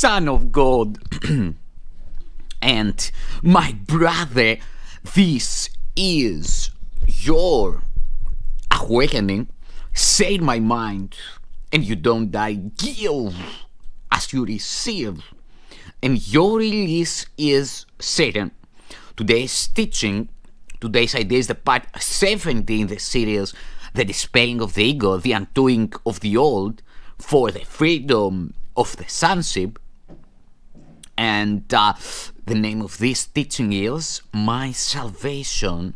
Son of God, and my brother, this is your awakening. Say my mind, and you don't die. Give as you receive, and your release is Satan. Today's teaching, today's idea is the part 70 in the series, the dispelling of the ego, the undoing of the old, for the freedom of the sonship. And the name of this teaching is My Salvation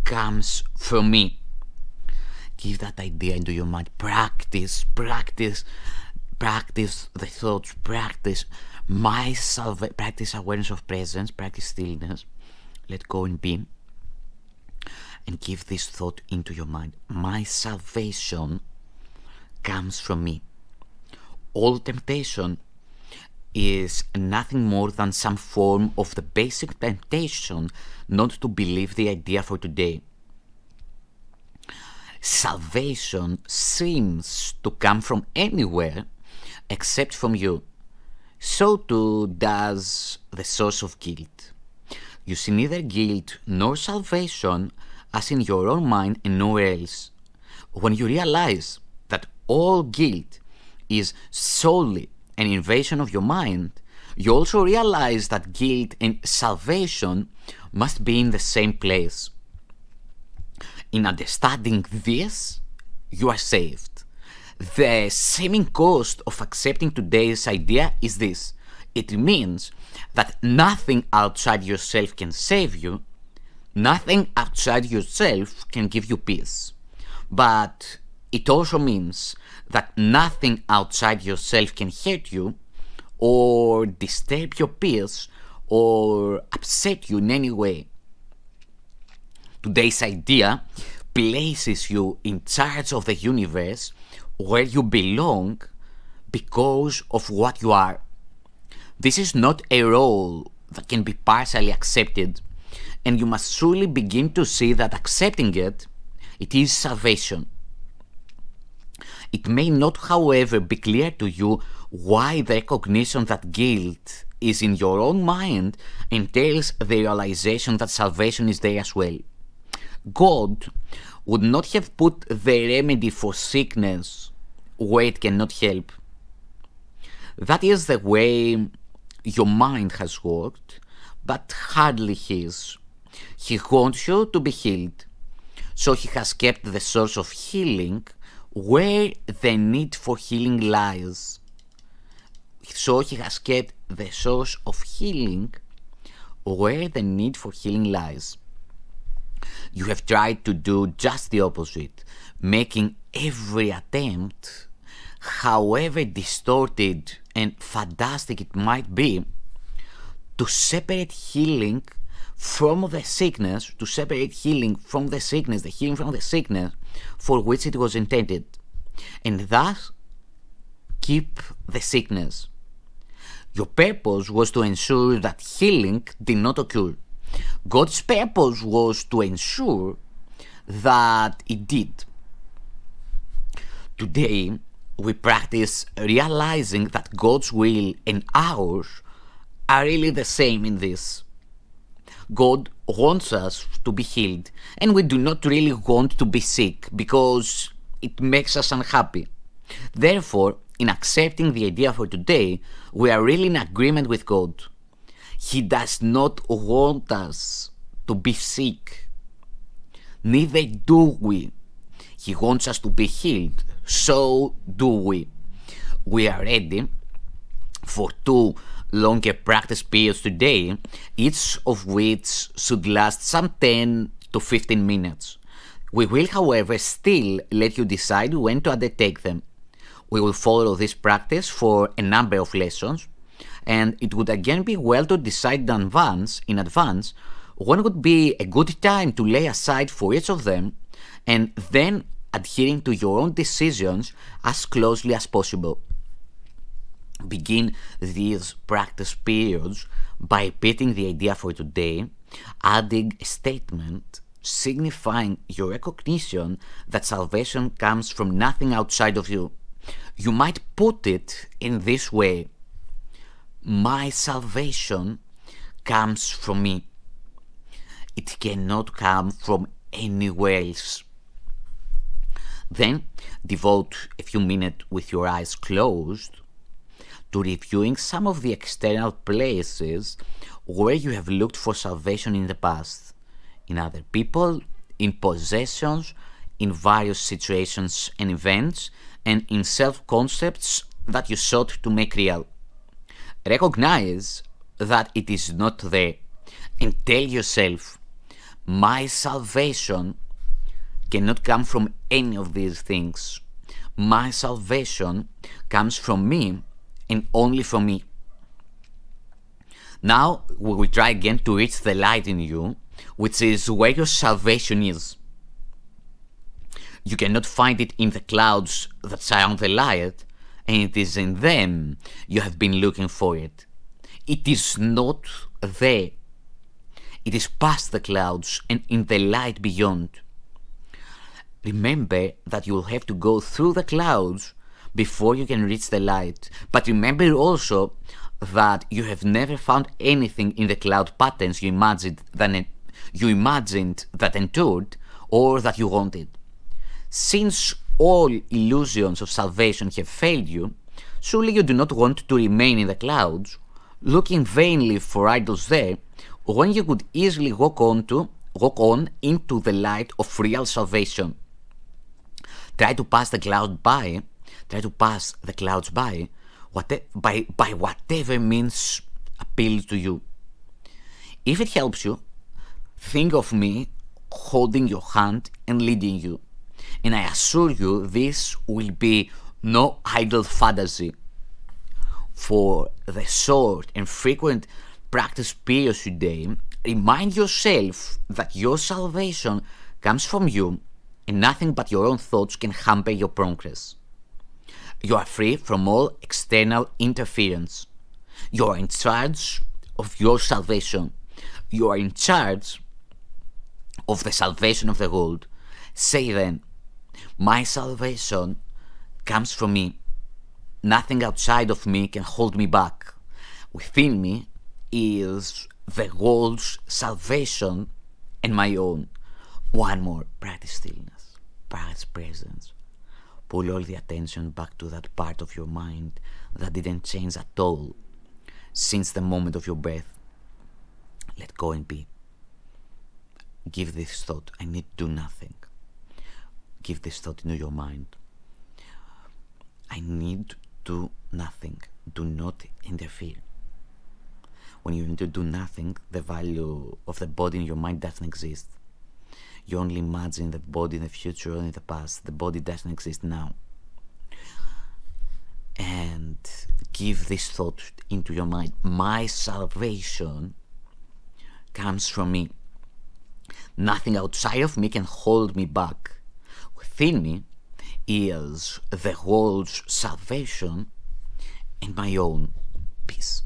comes from me. Give that idea into your mind. Practice the thoughts. Practice practice awareness of presence. Practice stillness. Let go and be. And give this thought into your mind. My salvation comes from me. All temptation is nothing more than some form of the basic temptation not to believe the idea for today. Salvation seems to come from anywhere except from you. So too does the source of guilt. You see neither guilt nor salvation as in your own mind and nowhere else. When you realize that all guilt is solely an invasion of your mind, you also realize that guilt and salvation must be in the same place. In understanding this, you are saved. The seeming cost of accepting today's idea is this. It means that nothing outside yourself can save you. Nothing outside yourself can give you peace. But it also means that nothing outside yourself can hurt you or disturb your peace or upset you in any way. Today's idea places you in charge of the universe where you belong because of what you are. This is not a role that can be partially accepted, and you must truly begin to see that accepting it is salvation. It may not, however, be clear to you why the recognition that guilt is in your own mind entails the realization that salvation is there as well. God would not have put the remedy for sickness where it cannot help. That is the way your mind has worked, but hardly his. He wants you to be healed, so he has kept the source of healing where the need for healing lies. So he has kept the source of healing where the need for healing lies. You have tried to do just the opposite, making every attempt, however distorted and fantastic it might be, to separate healing from the sickness, the healing from the sickness for which it was intended, and thus keep the sickness. Your purpose was to ensure that healing did not occur. God's purpose was to ensure that it did. Today, we practice realizing that God's will and ours are really the same in this. God wants us to be healed, and we do not really want to be sick because it makes us unhappy. Therefore, in accepting the idea for today, we are really in agreement with God. He does not want us to be sick. Neither do we. He wants us to be healed. So do we. We are ready for 2 longer practice periods today, each of which should last some 10 to 15 minutes. We will, however, still let you decide when to undertake them. We will follow this practice for a number of lessons, and it would again be well to decide in advance when would be a good time to lay aside for each of them, and then adhering to your own decisions as closely as possible. Begin these practice periods by repeating the idea for today, adding a statement signifying your recognition that salvation comes from nothing outside of you. You might put it in this way: my salvation comes from me. It cannot come from anywhere else. Then devote a few minutes with your eyes closed to reviewing some of the external places where you have looked for salvation in the past, in other people, in possessions, in various situations and events, and in self-concepts that you sought to make real. Recognize that it is not there and tell yourself, my salvation cannot come from any of these things. My salvation comes from me and only from me. Now we will try again to reach the light in you, which is where your salvation is. You cannot find it in the clouds that surround the light, and it is in them you have been looking for it. It is not there. It is past the clouds and in the light beyond. Remember that you will have to go through the clouds before you can reach the light. But remember also that you have never found anything in the cloud patterns you imagined that endured or that you wanted. Since all illusions of salvation have failed you, surely you do not want to remain in the clouds, looking vainly for idols there, when you could easily walk on into the light of real salvation. Try to pass the clouds by, by whatever means appeals to you. If it helps you, think of me holding your hand and leading you. And I assure you this will be no idle fantasy. For the short and frequent practice periods today, remind yourself that your salvation comes from you and nothing but your own thoughts can hamper your progress. You are free from all external interference. You are in charge of your salvation. You are in charge of the salvation of the world. Say then, my salvation comes from me. Nothing outside of me can hold me back. Within me is the world's salvation and my own. One more, practice stillness, practice presence. Pull all the attention back to that part of your mind that didn't change at all since the moment of your birth. Let go and be. Give this thought, I need to do nothing. Give this thought into your mind. I need to do nothing. Do not interfere. When you need to do nothing, the value of the body in your mind doesn't exist. You only imagine the body in the future or in the past. The body doesn't exist now. And give this thought into your mind. My salvation comes from me. Nothing outside of me can hold me back. Within me is the world's salvation and my own peace.